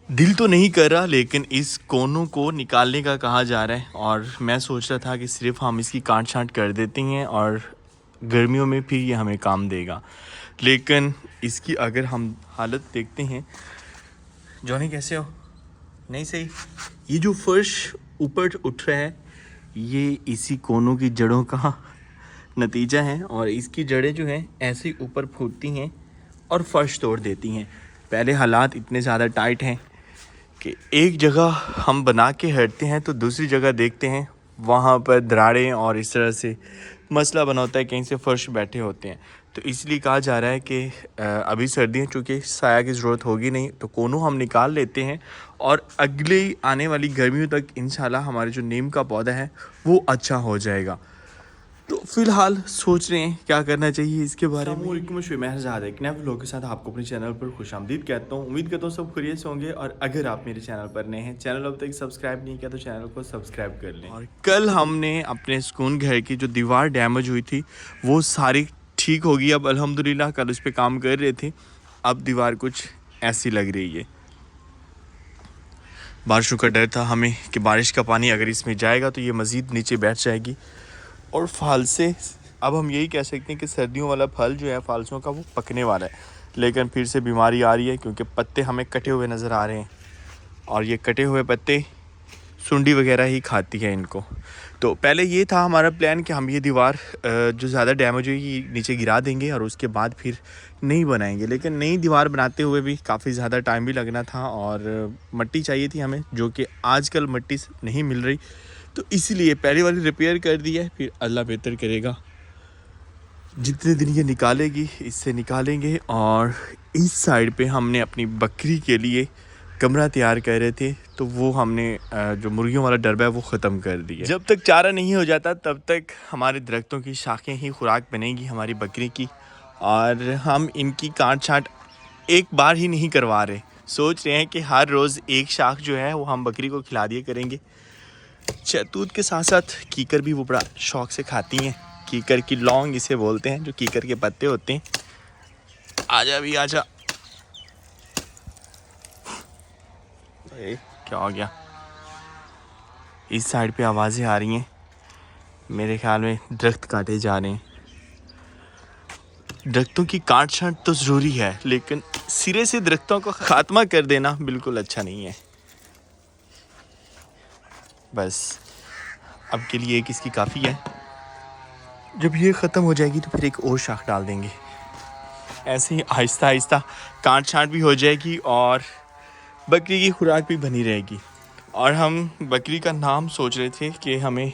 दिल तो नहीं कर रहा, लेकिन इस कोनों को निकालने का कहा जा रहा है। और मैं सोच रहा था कि सिर्फ हम इसकी काट छांट कर देते हैं और गर्मियों में फिर ये हमें काम देगा, लेकिन इसकी अगर हम हालत देखते हैं। जॉनी कैसे हो? नहीं सही। ये जो फर्श ऊपर उठ रहा है ये इसी कोनों की जड़ों का नतीजा है, और इसकी जड़ें जो हैं ऐसे ही ऊपर फूटती हैं और फर्श तोड़ देती हैं। पहले हालात इतने ज़्यादा टाइट हैं कि एक जगह हम बना के हटते हैं तो दूसरी जगह देखते हैं वहाँ पर दरारें और इस तरह से मसला बना होता है, कहीं से फर्श बैठे होते हैं। तो इसलिए कहा जा रहा है कि अभी सर्दियाँ चूँकि साया की ज़रूरत होगी नहीं, तो कोनों हम निकाल लेते हैं और अगले आने वाली गर्मियों तक इंशाल्लाह हमारे जो नीम का पौधा है वो अच्छा हो जाएगा। तो फिलहाल सोच रहे हैं क्या करना चाहिए इसके बारे में। एक नए व्लॉग के साथ आपको अपने चैनल पर खुशामदीद कहता हूँ। उम्मीद करता हूँ सब खैरियत से होंगे, और अगर आप मेरे चैनल पर नए हैं, चैनल अब तक सब्सक्राइब नहीं किया तो चैनल को सब्सक्राइब कर लें। और कल हमने अपने सुकून घर की जो दीवार डैमेज हुई थी वो सारी ठीक होगी अब अल्हम्दुलिल्लाह। कल उस पर काम कर रहे थे, अब दीवार कुछ ऐसी लग रही है। बारिशों का डर था हमें कि बारिश का पानी अगर इसमें जाएगा तो ये मज़ीद नीचे बैठ जाएगी, और फल से अब हम यही कह सकते हैं कि सर्दियों वाला फल जो है फालसों का वो पकने वाला है। लेकिन फिर से बीमारी आ रही है क्योंकि पत्ते हमें कटे हुए नज़र आ रहे हैं, और ये कटे हुए पत्ते सुंडी वगैरह ही खाती है इनको। तो पहले ये था हमारा प्लान कि हम ये दीवार जो ज़्यादा डैमेज हुई नीचे गिरा देंगे और उसके बाद फिर नई बनाएंगे। लेकिन नई दीवार बनाते हुए भी काफ़ी ज़्यादा टाइम भी लगना था, और मिट्टी चाहिए थी हमें, जो कि आजकल मिट्टी नहीं मिल रही। तो इसीलिए पहले वाली रिपेयर कर दी है, फिर अल्लाह बेहतर करेगा। जितने दिन ये निकालेगी इससे निकालेंगे। और इस साइड पे हमने अपनी बकरी के लिए कमरा तैयार कर रहे थे, तो वो हमने जो मुर्गियों वाला डरबा है वो ख़त्म कर दिया। जब तक चारा नहीं हो जाता तब तक हमारे दरख्तों की शाखें ही खुराक बनेगी हमारी बकरी की, और हम इनकी काट छांट एक बार ही नहीं करवा रहे। सोच रहे हैं कि हर रोज़ एक शाख जो है वो हम बकरी को खिला दिया करेंगे। शहतूत के साथ साथ कीकर भी वो बड़ा शौक से खाती हैं। कीकर की लौंग इसे बोलते हैं, जो कीकर के पत्ते होते हैं। आजा भी आजा। क्या हो गया? इस साइड पे आवाज़ें आ रही हैं, मेरे ख्याल में दरख्त काटे जा रहे हैं। दरख्तों की काट छांट तो ज़रूरी है, लेकिन सिरे से दरख्तों को ख़ात्मा कर देना बिल्कुल अच्छा नहीं है। बस अब के लिए एक इसकी काफ़ी है। जब ये ख़त्म हो जाएगी तो फिर एक और शाख डाल देंगे। ऐसे ही आहिस्ता आहिस्ता काट छांट भी हो जाएगी और बकरी की खुराक भी बनी रहेगी। और हम बकरी का नाम सोच रहे थे कि हमें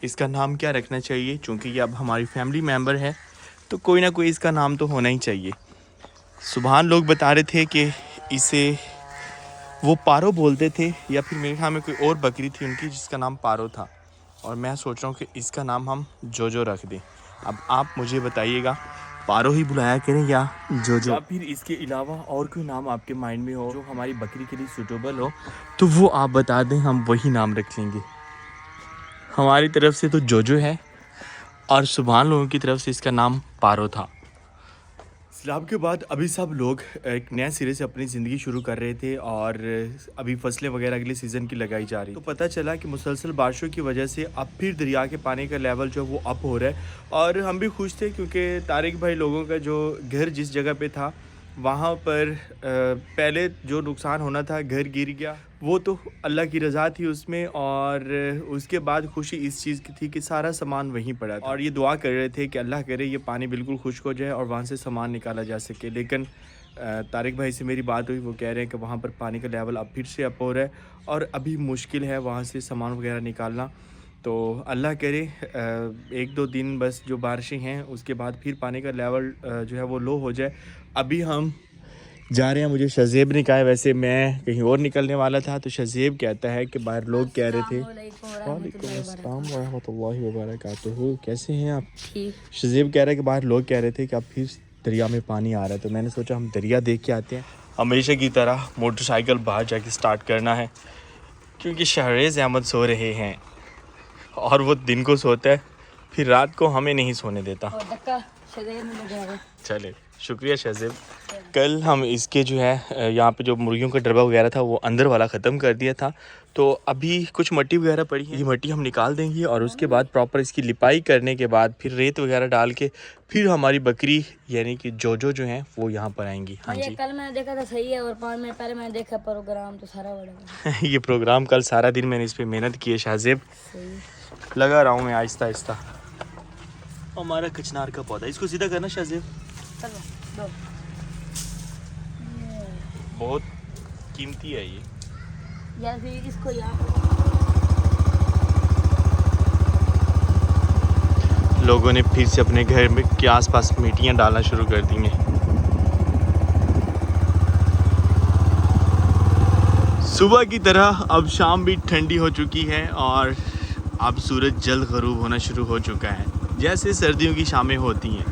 इसका नाम क्या रखना चाहिए, चूँकि ये अब हमारी फैमिली मेम्बर है तो कोई ना कोई इसका नाम तो होना ही चाहिए। सुबहान लोग बता रहे थे कि इसे वो पारो बोलते थे, या फिर मेरे ख्याल में कोई और बकरी थी उनकी जिसका नाम पारो था, और मैं सोच रहा हूँ कि इसका नाम हम जोजो रख दें। अब आप मुझे बताइएगा, पारो ही बुलाया करें या जोजो, या फिर इसके अलावा और कोई नाम आपके माइंड में हो जो हमारी बकरी के लिए सूटेबल हो तो वो आप बता दें, हम वही नाम रख लेंगे। हमारी तरफ से तो जोजो है, और सुबहान लोगों की तरफ से इसका नाम पारो था। सैलाब के बाद अभी सब लोग एक नए सिरे से अपनी ज़िंदगी शुरू कर रहे थे, और अभी फसलें वगैरह अगले सीज़न की लगाई जा रही। तो पता चला कि मुसलसल बारिशों की वजह से अब फिर दरिया के पानी का लेवल जो है वो अप हो रहा है। और हम भी खुश थे क्योंकि तारिक भाई लोगों का जो घर जिस जगह पे था वहाँ पर पहले जो नुकसान होना था, घर गिर गया, वो तो अल्लाह की रज़ा थी उसमें। और उसके बाद खुशी इस चीज़ की थी कि सारा सामान वहीं पड़ा था, और ये दुआ कर रहे थे कि अल्लाह करे ये पानी बिल्कुल खुश्क हो जाए और वहाँ से सामान निकाला जा सके। लेकिन तारिक भाई से मेरी बात हुई, वो कह रहे हैं कि वहाँ पर पानी का लेवल अब फिर से अप हो रहा है और अभी मुश्किल है वहाँ से सामान वगैरह निकालना। तो अल्लाह करे 1-2 दिन बस जो बारिशें हैं उसके बाद फिर पानी का लेवल जो है वो लो हो जाए। अभी हम जा रहे हैं, मुझे शज़ेब ने कहा है, वैसे मैं कहीं और निकलने वाला था तो शज़ेब कहता है कि बाहर लोग कह रहे थे। वालेकुम अस्सलाम वरहमतुल्लाहि वबरकातुहू, कैसे हैं आप? शज़ेब कह रहा है कि बाहर लोग कह रहे थे कि अब फिर दरिया में पानी आ रहा है, तो मैंने सोचा हम दरिया देख के आते हैं। हमेशा की तरह मोटरसाइकिल बाहर जाके स्टार्ट करना है क्योंकि शहरेज़ अहमद सो रहे हैं, और वो दिन को सोता है फिर रात को हमें नहीं सोने देता। चले, शुक्रिया शहज़ेब। कल हम इसके जो है यहाँ पे जो मुर्गियों का डब्बा वगैरह था वो अंदर वाला ख़त्म कर दिया था। तो अभी कुछ मट्टी वगैरह पड़ी है, ये मट्टी हम निकाल देंगे और उसके बाद प्रॉपर इसकी लिपाई करने के बाद फिर रेत वगैरह डाल के फिर हमारी बकरी यानी कि जो हैं वो यहाँ पर आएंगी। हाँ जी, कल मैंने देखा था सही है, और 5 मिनट पहले मैंने देखा प्रोग्राम तो सारा बड़ा ये प्रोग्राम कल सारा दिन मैंने इस पर मेहनत की है शाहजेब, लगा रहा हूँ मैं आहिस्ता आहिस्ता। हमारा कचनार का पौधा, इसको सीधा करना शाहजेब, चलो बहुत कीमती है ये। या फिर इसको यहाँ लोगों ने फिर से अपने घर में के आसपास मिट्टियाँ डालना शुरू कर दी हैं। सुबह की तरह अब शाम भी ठंडी हो चुकी है और अब सूरज जल्द गरूब होना शुरू हो चुका है, जैसे सर्दियों की शामें होती हैं।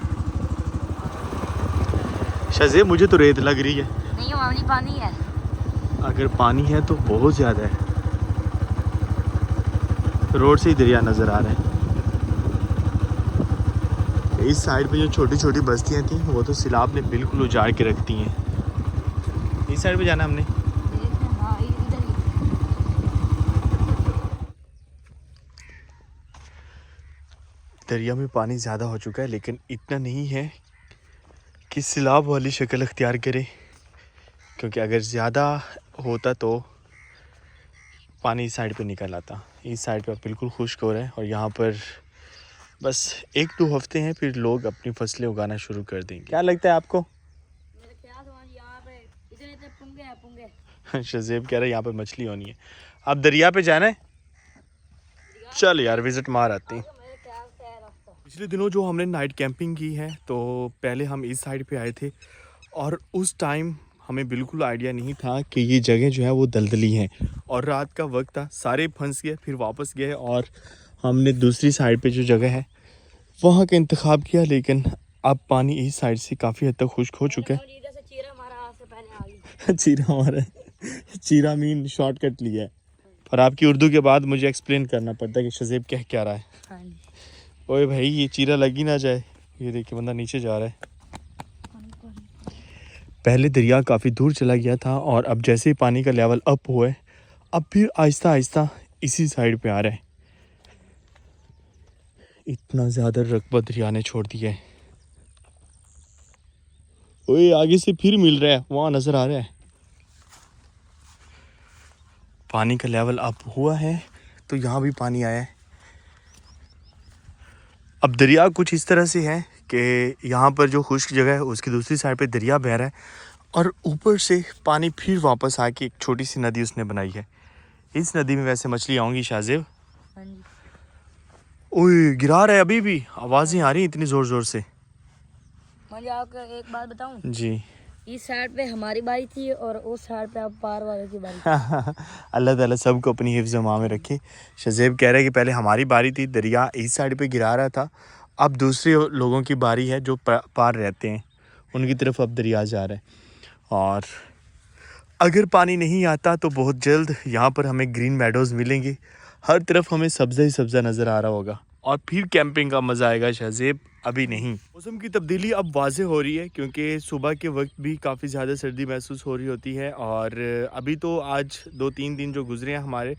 शाहजेब मुझे तो रेत लग रही है। नहीं, मामूली पानी है। अगर पानी है तो बहुत ज़्यादा है, रोड से ही दरिया नज़र आ रहा है। इस साइड पे जो छोटी छोटी बस्तियां थी वो तो सैलाब ने बिल्कुल उजाड़ के रख दी हैं। इस साइड पे जाना हमने। दरिया में पानी ज़्यादा हो चुका है लेकिन इतना नहीं है कि सैलाब वाली शक्ल अख्तियार करे, क्योंकि अगर ज़्यादा होता तो पानी इस साइड पे निकल आता। इस साइड पे बिल्कुल खुश्क हो रहा है और यहाँ पर बस 1-2 हफ्ते हैं फिर लोग अपनी फसलें उगाना शुरू कर देंगे। क्या लगता है आपको? मेरे ख्याल से यहाँ पे इतने पुंगे हैं, पुंगे। शाहजेब कह रहा है यहाँ पे मछली होनी है। अब दरिया पे जाना है, चल यार विजिट मार आते हैं। पिछले दिनों जो हमने नाइट कैंपिंग की है तो पहले हम इस साइड पे आए थे और उस टाइम हमें बिल्कुल आइडिया नहीं था कि ये जगह जो है वो दलदली है और रात का वक्त था, सारे फंस गए, फिर वापस गए और हमने दूसरी साइड पे जो जगह है वहाँ का इंतखाब किया। लेकिन अब पानी इस साइड से काफ़ी हद तक खुश्क हो चुका है। चीरा हमारा चीरा मीन शॉर्टकट लिया है और आपकी उर्दू के बाद मुझे एक्सप्लेन करना पड़ता है कि शाहजेब कह क्या रहा है। ओए भाई ये चीरा लग ही ना जाए। ये देखिए बंदा नीचे जा रहा है। पहले दरिया काफ़ी दूर चला गया था और अब जैसे ही पानी का लेवल अप हुआ है अब फिर आहिस्ता आहिस्ता इसी साइड पे आ रहा है। इतना ज़्यादा रकबा दरिया ने छोड़ दिया है। ओए आगे से फिर मिल रहा है, वहाँ नज़र आ रहा है। पानी का लेवल अप हुआ है तो यहाँ भी पानी आया है। अब दरिया कुछ इस तरह से है कि यहाँ पर जो खुश्क जगह है उसकी दूसरी साइड पे दरिया बह रहा है और ऊपर से पानी फिर वापस आके एक छोटी सी नदी उसने बनाई है। इस नदी में वैसे मछली आऊँगी शाहजेब। ओए गिरा रहा है, अभी भी आवाज़ें आ रही हैं इतनी ज़ोर ज़ोर से। मैं आपको एक बात बताऊं जी, इस साइड पे हमारी बारी थी और उस साइड पे अब पार वाले की बारी थी। अल्लाह ताला सबको अपनी हिफ्ज़ मा में रखे। शाहजेब कह रहा है कि पहले हमारी बारी थी, दरिया इस साइड पे गिरा रहा था, अब दूसरे लोगों की बारी है जो पार रहते हैं, उनकी तरफ अब दरिया जा रहा है। और अगर पानी नहीं आता तो बहुत जल्द यहाँ पर हमें ग्रीन मेडोज़ मिलेंगे, हर तरफ हमें सब्ज़ा ही सब्ज़ा नज़र आ रहा होगा और फिर कैंपिंग का मज़ा आएगा शाहजेब, अभी नहीं। मौसम की तब्दीली अब वाज़े हो रही है क्योंकि सुबह के वक्त भी काफ़ी ज़्यादा सर्दी महसूस हो रही होती है और अभी तो आज 2-3 दिन जो गुजरे हैं हमारे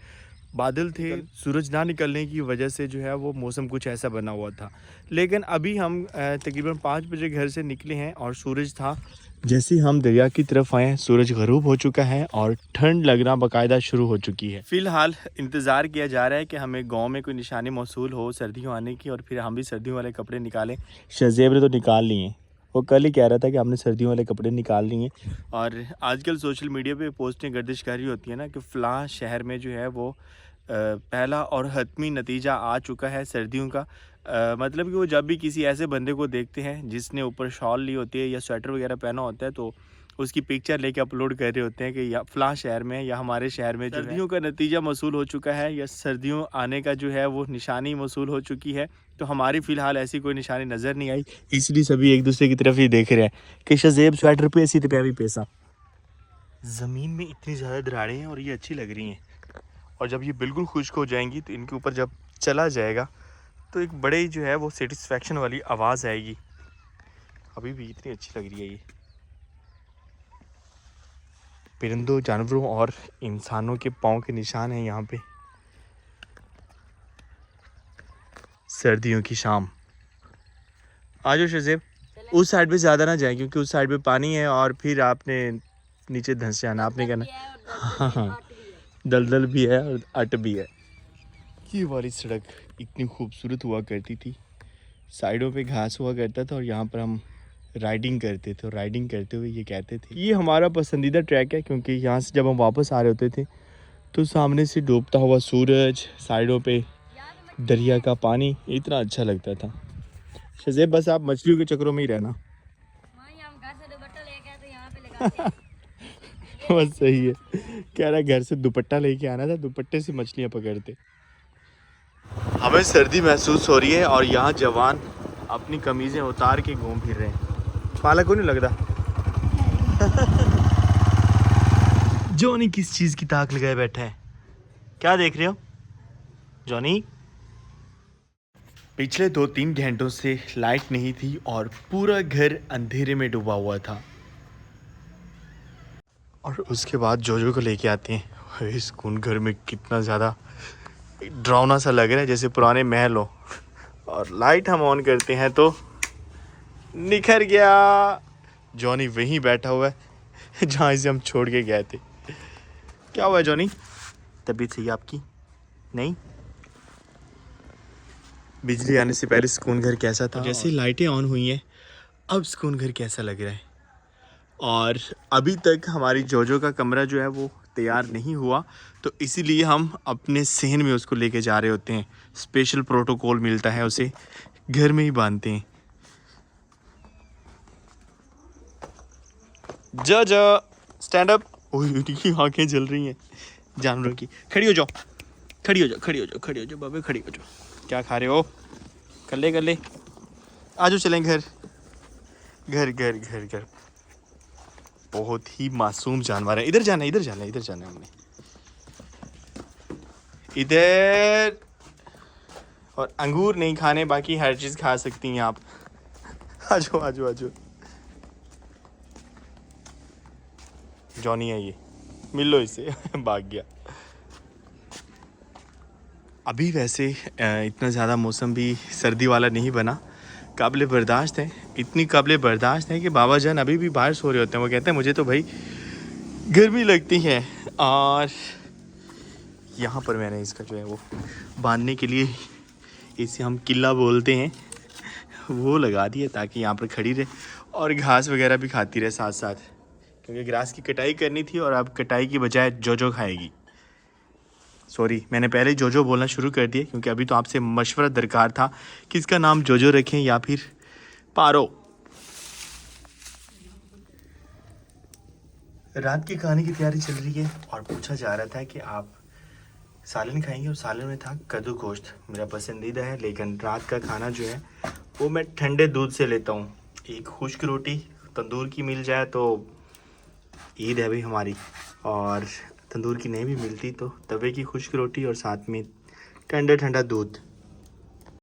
बादल थे, सूरज ना निकलने की वजह से जो है वो मौसम कुछ ऐसा बना हुआ था। लेकिन अभी हम तकरीबन 5 बजे घर से निकले हैं और सूरज था। जैसे ही हम दरिया की तरफ आए सूरज गरूब हो चुका है और ठंड लगना बाकायदा शुरू हो चुकी है। फ़िलहाल इंतज़ार किया जा रहा है कि हमें गांव में कोई निशानी मौसूल हो सर्दियों आने की और फिर हम भी सर्दियों वाले कपड़े निकालें। शाहजेब ने तो निकाल लिए, वो कल ही कह रहा था कि हमने सर्दियों वाले कपड़े निकाल लिए। और आजकल सोशल मीडिया पे पोस्टें गर्दिश कर रही होती है ना कि फ़लाँ शहर में जो है वो पहला और हतमी नतीजा आ चुका है सर्दियों का। मतलब कि वो जब भी किसी ऐसे बंदे को देखते हैं जिसने ऊपर शॉल ली होती है या स्वेटर वगैरह पहना होता है तो उसकी पिक्चर लेके अपलोड कर रहे होते हैं कि या फ़लाँ शहर में या हमारे शहर में सर्दियों का नतीजा मौसूल हो चुका है या सर्दियों आने का जो है वो निशानी मौसूल हो चुकी है। तो हमारी फ़िलहाल ऐसी कोई निशानी नज़र नहीं आई, इसलिए सभी एक दूसरे की तरफ ही देख रहे हैं कि शाहजेब स्वेटर पे ऐसी तो भी पैसा। ज़मीन में इतनी ज़्यादा दरारें हैं और ये अच्छी लग रही हैं और जब ये बिल्कुल खुश्क हो जाएंगी तो इनके ऊपर जब चला जाएगा तो एक बड़े ही जो है वो सेटिस्फेक्शन वाली आवाज़ आएगी। अभी भी इतनी अच्छी लग रही है ये। परिंदों, जानवरों और इंसानों के पाँव के निशान हैं यहाँ पे। सर्दियों की शाम। आ जाओ शज़ेब, उस साइड पे ज़्यादा ना जाए क्योंकि उस साइड पे पानी है और फिर आपने नीचे धंस जाना। आपने कहना हाँ, दलदल भी है और अट भी है। ये वाली सड़क इतनी खूबसूरत हुआ करती थी, साइडों पे घास हुआ करता था और यहाँ पर हम राइडिंग करते थे। और राइडिंग करते हुए ये कहते थे ये हमारा पसंदीदा ट्रैक है, क्योंकि यहाँ से जब हम वापस आ रहे होते थे तो सामने से डूबता हुआ सूरज, साइडों पे दरिया का पानी, इतना अच्छा लगता था। शज़ेब बस आप मछलियों के चक्रों में ही रहना। बस सही है, कह रहा है घर से दुपट्टा लेके आना था, दुपट्टे से मछलियाँ पकड़ते। हमें सर्दी महसूस हो रही है और यहाँ जवान अपनी कमीज़ें उतार के घूम फिर रहे हैं। पाला को नहीं लगता जॉनी किस चीज़ की ताक लगाए बैठा है? क्या देख रहे हो जॉनी? पिछले 2-3 घंटों से लाइट नहीं थी और पूरा घर अंधेरे में डूबा हुआ था। और उसके बाद जोजो को लेके आते हैं। इस सुकून घर में कितना ज़्यादा डरावना सा लग रहा है, जैसे पुराने महल हो। और लाइट हम ऑन करते हैं तो निखर गया। जॉनी वहीं बैठा हुआ है जहाँ इसे हम छोड़ के गए थे। क्या हुआ जॉनी, तबीयत सही आपकी? नहीं, बिजली आने से पहले सुकून घर कैसा था, जैसे लाइटें ऑन हुई हैं अब सुकून घर कैसा लग रहा है। और अभी तक हमारी जोजो का कमरा जो है वो तैयार नहीं हुआ, तो इसीलिए हम अपने सहन में उसको लेके जा रहे होते हैं। स्पेशल प्रोटोकॉल मिलता है उसे, घर में ही बांधते हैं। जोजो स्टैंड अप। ओह आंखें जल रही हैं जानवरों की। खड़ी हो जाओ, खड़ी हो जाओ, खड़ी हो जाओ, खड़ी हो जाओ बाबे, खड़ी हो जाओ। क्या खा रहे हो? कल्ले कल्ले आ जाओ, चलें घर घर घर घर घर। बहुत ही मासूम जानवर है। इधर जाना है, इधर जाना है, इधर जाना है हमने, इधर। और अंगूर नहीं खाने, बाकी हर चीज़ खा सकती हैं आप। आ जाओ आ जाओ आ जाओ। जॉनी है ये, मिल लो इसे। भाग गया। अभी वैसे इतना ज़्यादा मौसम भी सर्दी वाला नहीं बना, काबिल बर्दाश्त है। इतनी काबिल बर्दाश्त है कि बाबा जान अभी भी बाहर सो रहे होते हैं। वो कहते हैं मुझे तो भाई गर्मी लगती है। और यहाँ पर मैंने इसका जो है वो बांधने के लिए, इसे हम किला बोलते हैं, वो लगा दिया ताकि यहाँ पर खड़ी रहे और घास वगैरह भी खाती रहे साथ साथ, क्योंकि घास की कटाई करनी थी और अब कटाई की बजाय जोजो खाएगी। सॉरी, मैंने पहले ही जोजो बोलना शुरू कर दिया, क्योंकि अभी तो आपसे मशवरा दरकार था कि इसका नाम जोजो रखें या फिर पारो। रात की खाने की तैयारी चल रही है और पूछा जा रहा था कि आप सालन खाएंगे, और सालन में था कद्दू गोश्त, मेरा पसंदीदा है। लेकिन रात का खाना जो है वो मैं ठंडे दूध से लेता हूँ। एक खुश्क रोटी तंदूर की मिल जाए तो ईद है भाई हमारी, और तंदूर की नहीं भी मिलती तो तवे की खुश्क रोटी और साथ में ठंडा ठंडा दूध।